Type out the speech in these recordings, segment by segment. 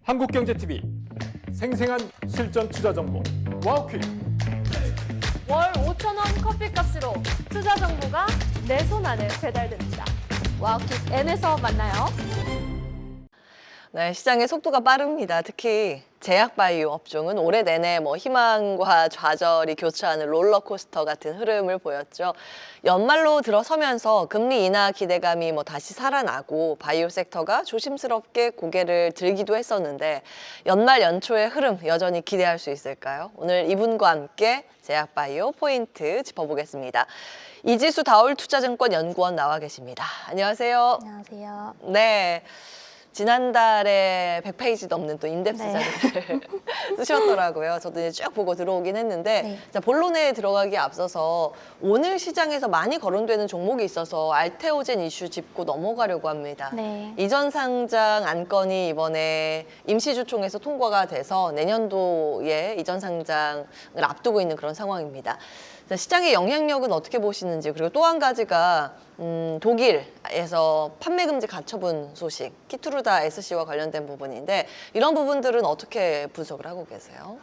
한국경제TV 생생한 실전 투자 정보 와우퀴즈. 월 5,000원 커피값으로 투자 정보가 내 손 안에 배달됩니다. 와우킥 N에서 만나요. 네, 시장의 속도가 빠릅니다. 특히 제약바이오 업종은 올해 내내 희망과 좌절이 교차하는 롤러코스터 같은 흐름을 보였죠. 연말로 들어서면서 금리 인하 기대감이 다시 살아나고 바이오 섹터가 조심스럽게 고개를 들기도 했었는데 연말 연초의 흐름 여전히 기대할 수 있을까요? 오늘 이분과 함께 제약바이오 포인트 짚어보겠습니다. 이지수 다올투자증권 연구원 나와 계십니다. 안녕하세요. 안녕하세요. 네. 지난달에 100페이지 넘는 또 인덱스 자료를 쓰셨더라고요. 저도 이제 쭉 보고 들어오긴 했는데 자, 본론에 들어가기에 앞서서 오늘 시장에서 많이 거론되는 종목이 있어서 알테오젠 이슈 짚고 넘어가려고 합니다. 이전 상장 안건이 이번에 임시주총에서 통과가 돼서 내년도에 이전 상장을 앞두고 있는 그런 상황입니다. 자, 시장의 영향력은 어떻게 보시는지, 그리고 또 한 가지가 독일에서 판매 금지 가처분 소식, 키투르다 SC와 관련된 부분인데 이런 부분들은 어떻게 분석을 하고 계세요?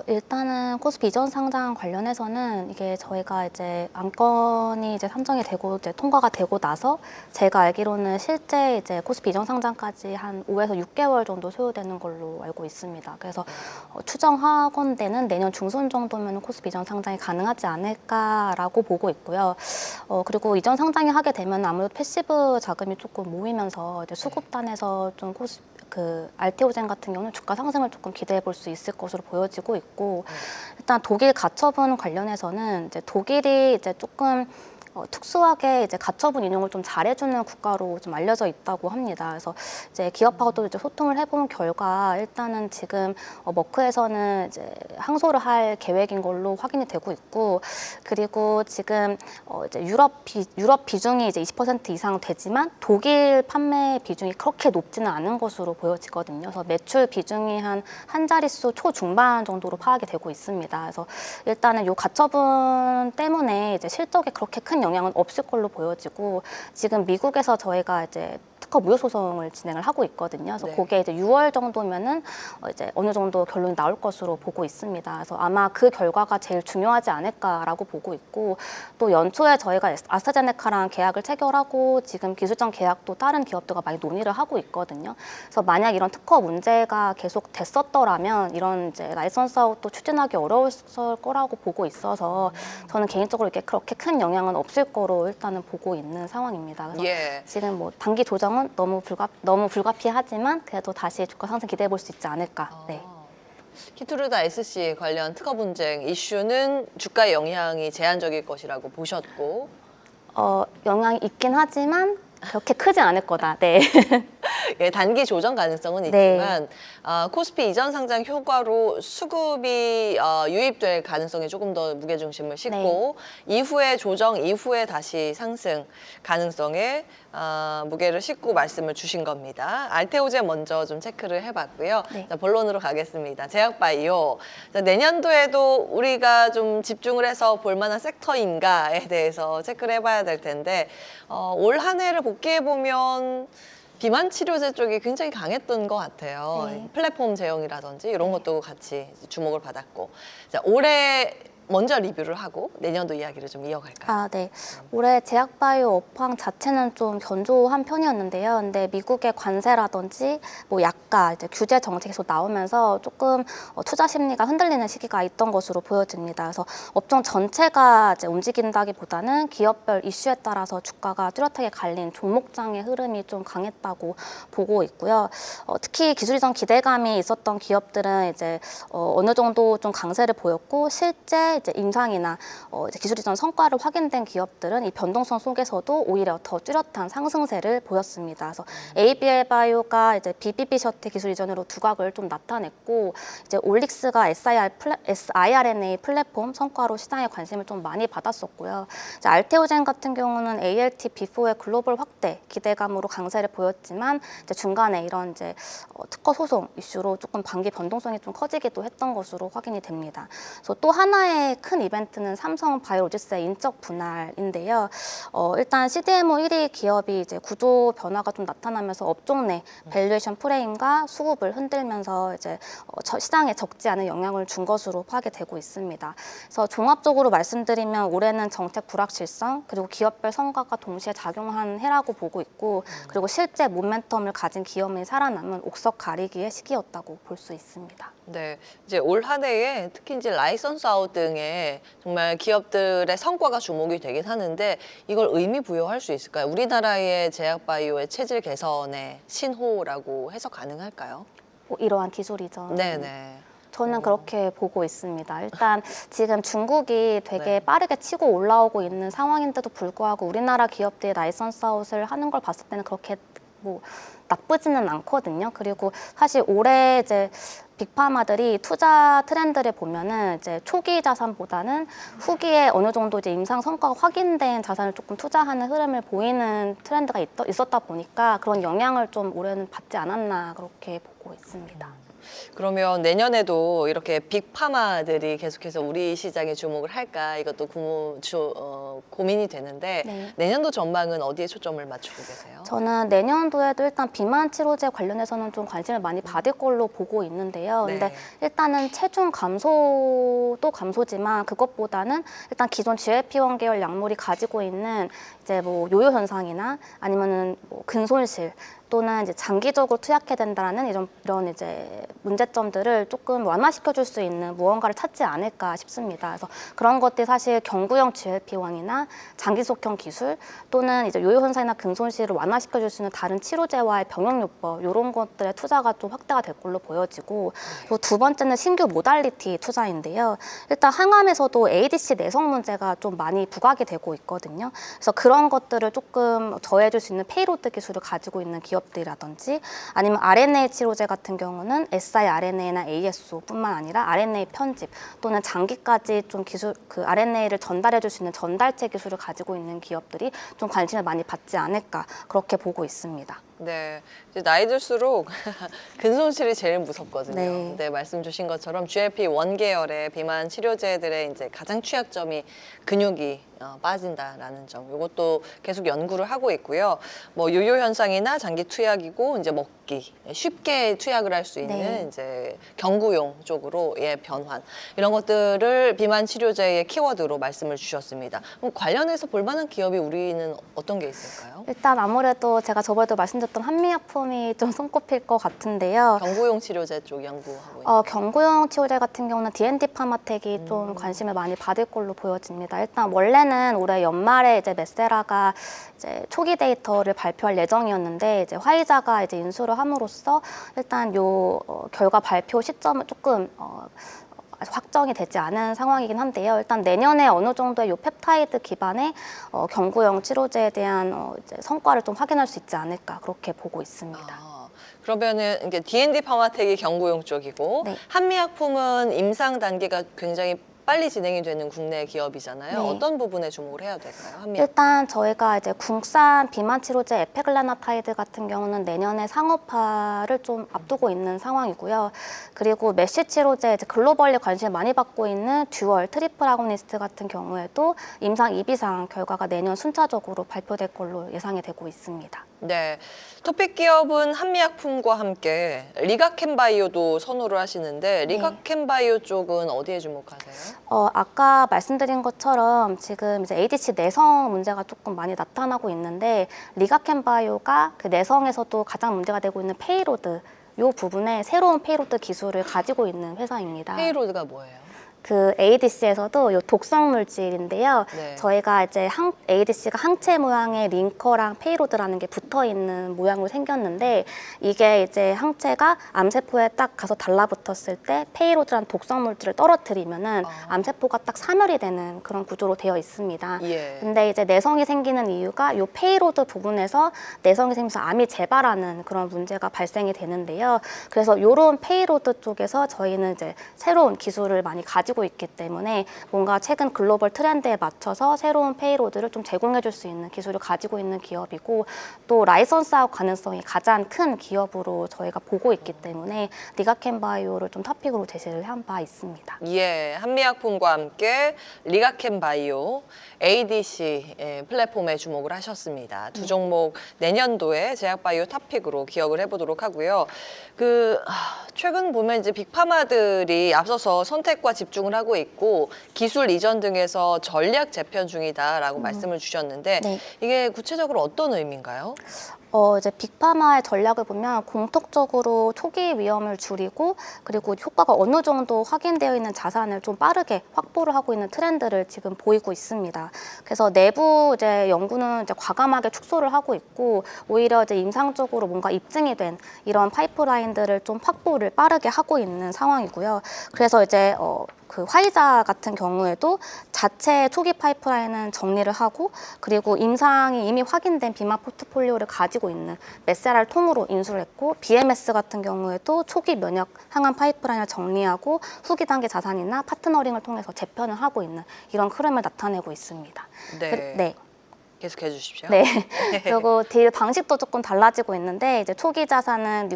일단은 코스피 이전 상장 관련해서는 이게 저희가 이제 안건이 이제 산정이 되고 이제 통과가 되고 나서 제가 알기로는 실제 이제 코스피 이전 상장까지 한 5에서 6개월 정도 소요되는 걸로 알고 있습니다. 그래서 추정하건대는 내년 중순 정도면 코스피 이전 상장이 가능하지 않을까라고 보고 있고요. 그리고 이전 상장이 하게 되면 아무래도 패시브 자금이 조금 모이면서 이제 수급단에서 좀 알테오젠 같은 경우는 주가 상승을 조금 기대해 볼 수 있을 것으로 보여지고 있고, 일단 독일 가처분 관련해서는 이제 독일이 이제 조금 특수하게 이제 가처분 인용을 좀 잘해주는 국가로 좀 알려져 있다고 합니다. 그래서 이제 기업하고도 이제 소통을 해본 결과 일단은 지금 머크에서는 이제 항소를 할 계획인 걸로 확인이 되고 있고, 그리고 지금 이제 유럽 비중이 이제 20% 이상 되지만 독일 판매 비중이 그렇게 높지는 않은 것으로 보여지거든요. 그래서 매출 비중이 한 자릿수 초중반 정도로 파악이 되고 있습니다. 그래서 일단은 요 가처분 때문에 이제 실적에 그렇게 큰 영향은 없을 걸로 보여지고, 지금 미국에서 저희가 이제 특허 무효 소송을 진행을 하고 있거든요. 그래서 그게 이제 6월 정도면은 이제 어느 정도 결론이 나올 것으로 보고 있습니다. 그래서 아마 그 결과가 제일 중요하지 않을까라고 보고 있고, 또 연초에 저희가 아스트라제네카랑 계약을 체결하고 지금 기술적 계약도 다른 기업들과 많이 논의를 하고 있거든요. 그래서 만약 이런 특허 문제가 계속 됐었더라면 이런 이제 라이선스 아웃도 추진하기 어려웠을 거라고 보고 있어서 저는 개인적으로 이게 그렇게 큰 영향은 없을 거로 일단은 보고 있는 상황입니다. 그래서 지금 단기 조정은 너무 불가피하지만 그래도 다시 주가 상승 기대해 볼 수 있지 않을까. 키투르다 SC 관련 특허 분쟁 이슈는 주가에 영향이 제한적일 것이라고 보셨고, 영향이 있긴 하지만 그렇게 크진 않을 거다. 단기 조정 가능성은 있지만 코스피 이전 상장 효과로 수급이 유입될 가능성에 조금 더 무게중심을 싣고 이후에 조정 이후에 다시 상승 가능성에 무게를 싣고 말씀을 주신 겁니다. 알테오젠 먼저 좀 체크를 해봤고요. 자, 본론으로 가겠습니다. 제약바이오. 자, 내년도에도 우리가 좀 집중을 해서 볼만한 섹터인가에 대해서 체크를 해봐야 될 텐데 올 한 해를 복귀해보면 비만 치료제 쪽이 굉장히 강했던 것 같아요. 플랫폼 제형이라든지 이런 것도 같이 주목을 받았고, 자, 올해 먼저 리뷰를 하고 내년도 이야기를 좀 이어갈까요? 올해 제약바이오 업황 자체는 좀 견조한 편이었는데요. 근데 미국의 관세라든지 약가 이제 규제 정책이 계속 나오면서 조금 투자 심리가 흔들리는 시기가 있던 것으로 보여집니다. 그래서 업종 전체가 이제 움직인다기보다는 기업별 이슈에 따라서 주가가 뚜렷하게 갈린 종목장의 흐름이 좀 강했다고 보고 있고요. 특히 기술 이전 기대감이 있었던 기업들은 이제 어느 정도 좀 강세를 보였고, 실제 이제 임상이나 이제 기술 이전 성과를 확인된 기업들은 이 변동성 속에서도 오히려 더 뚜렷한 상승세를 보였습니다. 그래서 ABL 바이오가 이제 BBB 셔틀 기술 이전으로 두각을 좀 나타냈고, 이제 올릭스가 siRNA 플랫폼 성과로 시장에 관심을 좀 많이 받았었고요. 이제 알테오젠 같은 경우는 ALT B4의 글로벌 확대 기대감으로 강세를 보였지만 이제 중간에 이런 이제 특허 소송 이슈로 조금 반기 변동성이 좀 커지기도 했던 것으로 확인이 됩니다. 그래서 또 하나의 하나의 큰 이벤트는 삼성 바이오로직스의 인적 분할인데요. 일단 CDMO 1위 기업이 이제 구조 변화가 좀 나타나면서 업종 내 밸류에이션 프레임과 수급을 흔들면서 이제 시장에 적지 않은 영향을 준 것으로 파악되고 있습니다. 그래서 종합적으로 말씀드리면 올해는 정책 불확실성 그리고 기업별 성과가 동시에 작용한 해라고 보고 있고 그리고 실제 모멘텀을 가진 기업이 살아남은 옥석 가리기의 시기였다고 볼 수 있습니다. 네, 이제 올 한 해에 특히 이제 라이선스 아웃 등의 정말 기업들의 성과가 주목이 되긴 하는데 이걸 의미 부여할 수 있을까요? 우리나라의 제약바이오의 체질 개선의 신호라고 해석 가능할까요? 이러한 기술이죠. 네네. 저는 그렇게 보고 있습니다. 일단 지금 중국이 되게 네. 빠르게 치고 올라오고 있는 상황인데도 불구하고 우리나라 기업들이 라이선스 아웃을 하는 걸 봤을 때는 그렇게 뭐 나쁘지는 않거든요. 그리고 사실 올해 이제 빅파마들이 투자 트렌드를 보면은 이제 초기 자산보다는 후기에 어느 정도 이제 임상 성과가 확인된 자산을 조금 투자하는 흐름을 보이는 트렌드가 있었다 보니까 그런 영향을 좀 올해는 받지 않았나 그렇게 보고 있습니다. 그러면 내년에도 이렇게 빅파마들이 계속해서 우리 시장에 주목을 할까 이것도 고민이 되는데 네. 내년도 전망은 어디에 초점을 맞추고 계세요? 저는 내년도에도 일단 비만 치료제 관련해서는 좀 관심을 많이 받을 걸로 보고 있는데요. 네. 근데 일단은 체중 감소도 감소지만 그것보다는 일단 기존 GLP-1 계열 약물이 가지고 있는 이제 뭐 요요 현상이나 아니면은 뭐 근손실 또는 이제 장기적으로 투약해야 된다는 이런 이제 문제점들을 조금 완화시켜 줄 수 있는 무언가를 찾지 않을까 싶습니다. 그래서 그런 것들이 사실 경구형 GLP-1이나 장기속형 기술 또는 이제 요요 현상이나 근손실을 완화시켜 줄 수 있는 다른 치료제와의 병용요법 이런 것들의 투자가 좀 확대가 될 걸로 보여지고 그리고 두 번째는 신규 모달리티 투자인데요. 일단 항암에서도 ADC 내성 문제가 좀 많이 부각이 되고 있거든요. 그래서 그런 것들을 조금 저해줄 수 있는 페이로드 기술을 가지고 있는 기업들이라든지 아니면 RNA 치료제 같은 경우는 siRNA나 ASO뿐만 아니라 RNA 편집 또는 장기까지 좀 기술 그 RNA를 전달해줄 수 있는 전달체 기술을 가지고 있는 기업들이 좀 관심을 많이 받지 않을까 그렇게 보고 있습니다. 네, 이제 나이 들수록 근손실이 제일 무섭거든요. 네. 네, 말씀 주신 것처럼 GLP-1 계열의 비만 치료제들의 이제 가장 취약점이 근육이 빠진다라는 점. 이것도 계속 연구를 하고 있고요. 뭐 요요 현상이나 장기 투약이고 이제 먹기 쉽게 투약을 할 수 있는 네. 이제 경구용 쪽으로의 변환 이런 것들을 비만 치료제의 키워드로 말씀을 주셨습니다. 그럼 관련해서 볼만한 기업이 우리는 어떤 게 있을까요? 일단 아무래도 제가 저번에도 말씀드렸던 한미약품이 좀 손꼽힐 것 같은데요. 경구용 치료제 쪽 연구하고 있는. 경구용 치료제 같은 경우는 D&D 파마텍이 좀 관심을 많이 받을 걸로 보여집니다. 일단 원래는 올해 연말에 이제 메세라가 이제 초기 데이터를 발표할 예정이었는데 이제 화이자가 이제 인수를 함으로써 일단 요 결과 발표 시점은 조금 아직 확정이 되지 않은 상황이긴 한데요. 일단 내년에 어느 정도의 요 펩타이드 기반의 경구용 치료제에 대한 이제 성과를 좀 확인할 수 있지 않을까 그렇게 보고 있습니다. 그러면은 이제 D&D 파마텍이 경구용 쪽이고 네. 한미약품은 임상 단계가 굉장히 빨리 진행이 되는 국내 기업이잖아요. 네. 어떤 부분에 주목을 해야 될까요? 한미약품. 일단 저희가 이제 국산 비만 치료제 에페글라나타이드 같은 경우는 내년에 상업화를 좀 앞두고 있는 상황이고요. 그리고 메쉬 치료제 이제 글로벌리 관심을 많이 받고 있는 듀얼 트리플 아고니스트 같은 경우에도 임상 2비상 결과가 내년 순차적으로 발표될 걸로 예상이 되고 있습니다. 네, 토픽 기업은 한미약품과 함께 리가켄바이오도 선호를 하시는데 리가켄바이오 쪽은 어디에 주목하세요? 아까 말씀드린 것처럼 지금 이제 ADC 내성 문제가 조금 많이 나타나고 있는데 리가켄바이오가 그 내성에서도 가장 문제가 되고 있는 페이로드 이 부분에 새로운 페이로드 기술을 가지고 있는 회사입니다. 페이로드가 뭐예요? 그 ADC에서도 요 독성 물질인데요. 네. 저희가 이제 ADC가 항체 모양의 링커랑 페이로드라는 게 붙어 있는 모양으로 생겼는데 이게 이제 항체가 암세포에 딱 가서 달라붙었을 때 페이로드라는 독성 물질을 떨어뜨리면은 암세포가 딱 사멸이 되는 그런 구조로 되어 있습니다. 예. 근데 이제 내성이 생기는 이유가 요 페이로드 부분에서 내성이 생기면서 암이 재발하는 그런 문제가 발생이 되는데요. 그래서 요런 페이로드 쪽에서 저희는 이제 새로운 기술을 많이 가지고 가지고 있기 때문에 뭔가 최근 글로벌 트렌드에 맞춰서 새로운 페이로드를 좀 제공해 줄 수 있는 기술을 가지고 있는 기업이고 또 라이선스 아웃 가능성이 가장 큰 기업으로 저희가 보고 있기 때문에 리가켄바이오를 좀 토픽으로 제시를 한 바 있습니다. 예, 한미약품과 함께 리가켄바이오 ADC 플랫폼에 주목을 하셨습니다. 두 종목 내년도에 제약바이오 탑픽으로 기억을 해보도록 하고요. 최근 보면 이제 빅파마들이 앞서서 선택과 집중을 하고 있고 기술 이전 등에서 전략 재편 중이다라고 말씀을 주셨는데 네. 이게 구체적으로 어떤 의미인가요? 이제 빅파마의 전략을 보면 공통적으로 초기 위험을 줄이고 그리고 효과가 어느 정도 확인되어 있는 자산을 좀 빠르게 확보를 하고 있는 트렌드를 지금 보이고 있습니다. 그래서 내부 이제 연구는 이제 과감하게 축소를 하고 있고 오히려 이제 임상적으로 뭔가 입증이 된 이런 파이프라인들을 좀 확보를 빠르게 하고 있는 상황이고요. 그래서 이제 그 화이자 같은 경우에도 자체 초기 파이프라인은 정리를 하고 그리고 임상이 이미 확인된 비마 포트폴리오를 가지고 있는 메세라를 통으로 인수를 했고 BMS 같은 경우에도 초기 면역 항암 파이프라인을 정리하고 후기 단계 자산이나 파트너링을 통해서 재편을 하고 있는 이런 흐름을 나타내고 있습니다. 네. 네. 계속해 주십시오. 네. 그리고 딜 방식도 조금 달라지고 있는데 이제 초기 자산은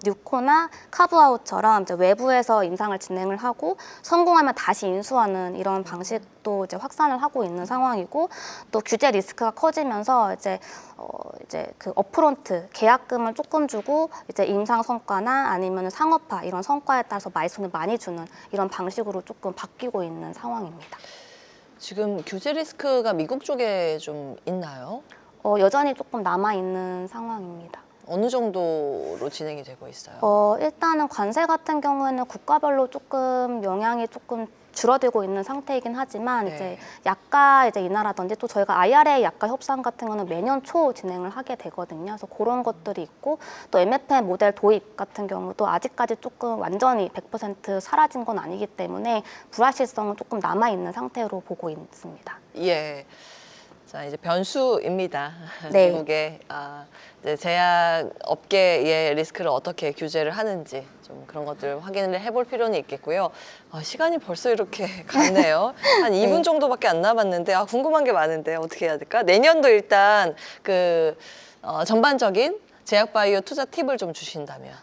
뉴코나 카브아웃처럼 이제 외부에서 임상을 진행을 하고 성공하면 다시 인수하는 이런 방식도 이제 확산을 하고 있는 상황이고 또 규제 리스크가 커지면서 이제 그 업프론트 계약금을 조금 주고 이제 임상 성과나 아니면 상업화 이런 성과에 따라서 마이손을 많이 주는 이런 방식으로 조금 바뀌고 있는 상황입니다. 지금 규제 리스크가 미국 쪽에 좀 있나요? 여전히 조금 남아있는 상황입니다. 어느 정도로 진행이 되고 있어요? 일단은 관세 같은 경우에는 국가별로 조금 영향이 조금 줄어들고 있는 상태이긴 하지만 네. 이제 약가 이제 인하라든지 또 저희가 IRA 약가 협상 같은 거는 매년 초 진행을 하게 되거든요. 그래서 그런 것들이 있고 또 MFN 모델 도입 같은 경우도 아직까지 조금 완전히 100% 사라진 건 아니기 때문에 불확실성은 조금 남아 있는 상태로 보고 있습니다. 예. 자, 이제 변수입니다. 네. 미국의 이제 제약 업계의 리스크를 어떻게 규제를 하는지 좀 그런 것들을 확인을 해볼 필요는 있겠고요. 시간이 벌써 이렇게 갔네요. 한 2분 정도밖에 안 남았는데 궁금한 게 많은데 어떻게 해야 될까? 내년도 일단 전반적인 제약바이오 투자 팁을 좀 주신다면.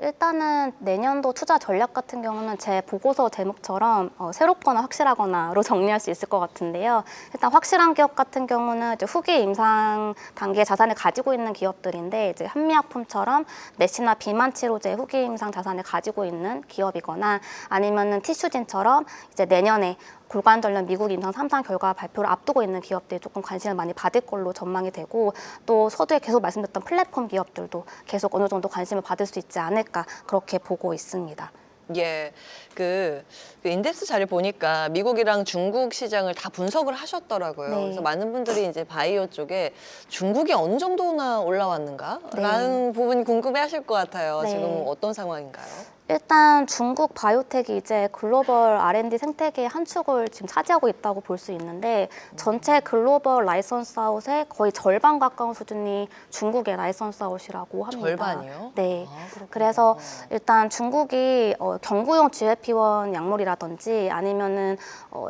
일단은 내년도 투자 전략 같은 경우는 제 보고서 제목처럼 새롭거나 확실하거나로 정리할 수 있을 것 같은데요. 일단 확실한 기업 같은 경우는 이제 후기 임상 단계 자산을 가지고 있는 기업들인데 이제 한미약품처럼 메시나 비만 치료제 후기 임상 자산을 가지고 있는 기업이거나 아니면은 티슈진처럼 이제 내년에 골관절염 미국 임상 3상 결과 발표를 앞두고 있는 기업들이 조금 관심을 많이 받을 걸로 전망이 되고 또 서두에 계속 말씀드렸던 플랫폼 기업들도 계속 어느 정도 관심을 받을 수 있지 않을까 그렇게 보고 있습니다. 예, 그 인덱스 자료 보니까 미국이랑 중국 시장을 다 분석을 하셨더라고요. 네. 그래서 많은 분들이 이제 바이오 쪽에 중국이 어느 정도나 올라왔는가라는 부분이 궁금해하실 것 같아요. 네. 지금 어떤 상황인가요? 일단 중국 바이오텍이 이제 글로벌 R&D 생태계의 한 축을 지금 차지하고 있다고 볼 수 있는데 전체 글로벌 라이선스 아웃의 거의 절반 가까운 수준이 중국의 라이선스 아웃이라고 합니다. 절반이요? 네. 그렇구나. 그래서 일단 중국이 경구용 GLP-1 약물이라든지 아니면은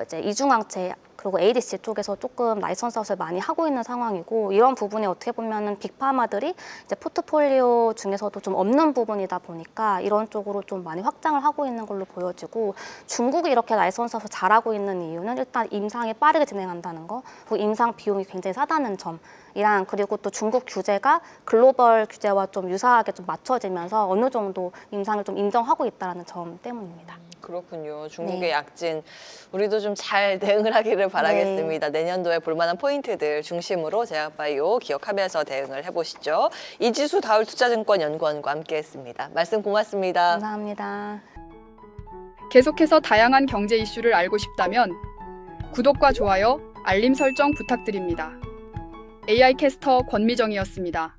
이제 이중항체 그리고 ADC 쪽에서 조금 라이선스 아웃을 많이 하고 있는 상황이고 이런 부분이 어떻게 보면은 빅파마들이 이제 포트폴리오 중에서도 좀 없는 부분이다 보니까 이런 쪽으로 좀 많이 확장을 하고 있는 걸로 보여지고 중국이 이렇게 라이선스 아웃을 잘하고 있는 이유는 일단 임상이 빠르게 진행한다는 거 그리고 임상 비용이 굉장히 싸다는 점이랑 그리고 또 중국 규제가 글로벌 규제와 좀 유사하게 좀 맞춰지면서 어느 정도 임상을 좀 인정하고 있다는 점 때문입니다. 그렇군요. 중국의 네. 약진 우리도 좀 잘 대응을 하기를 바라겠습니다. 내년도에 볼만한 포인트들 중심으로 제약바이오 기억하면서 대응을 해보시죠. 이지수 다울투자증권 연구원과 함께했습니다. 말씀 고맙습니다. 감사합니다. 계속해서 다양한 경제 이슈를 알고 싶다면 구독과 좋아요, 알림 설정 부탁드립니다. AI 캐스터 권미정이었습니다.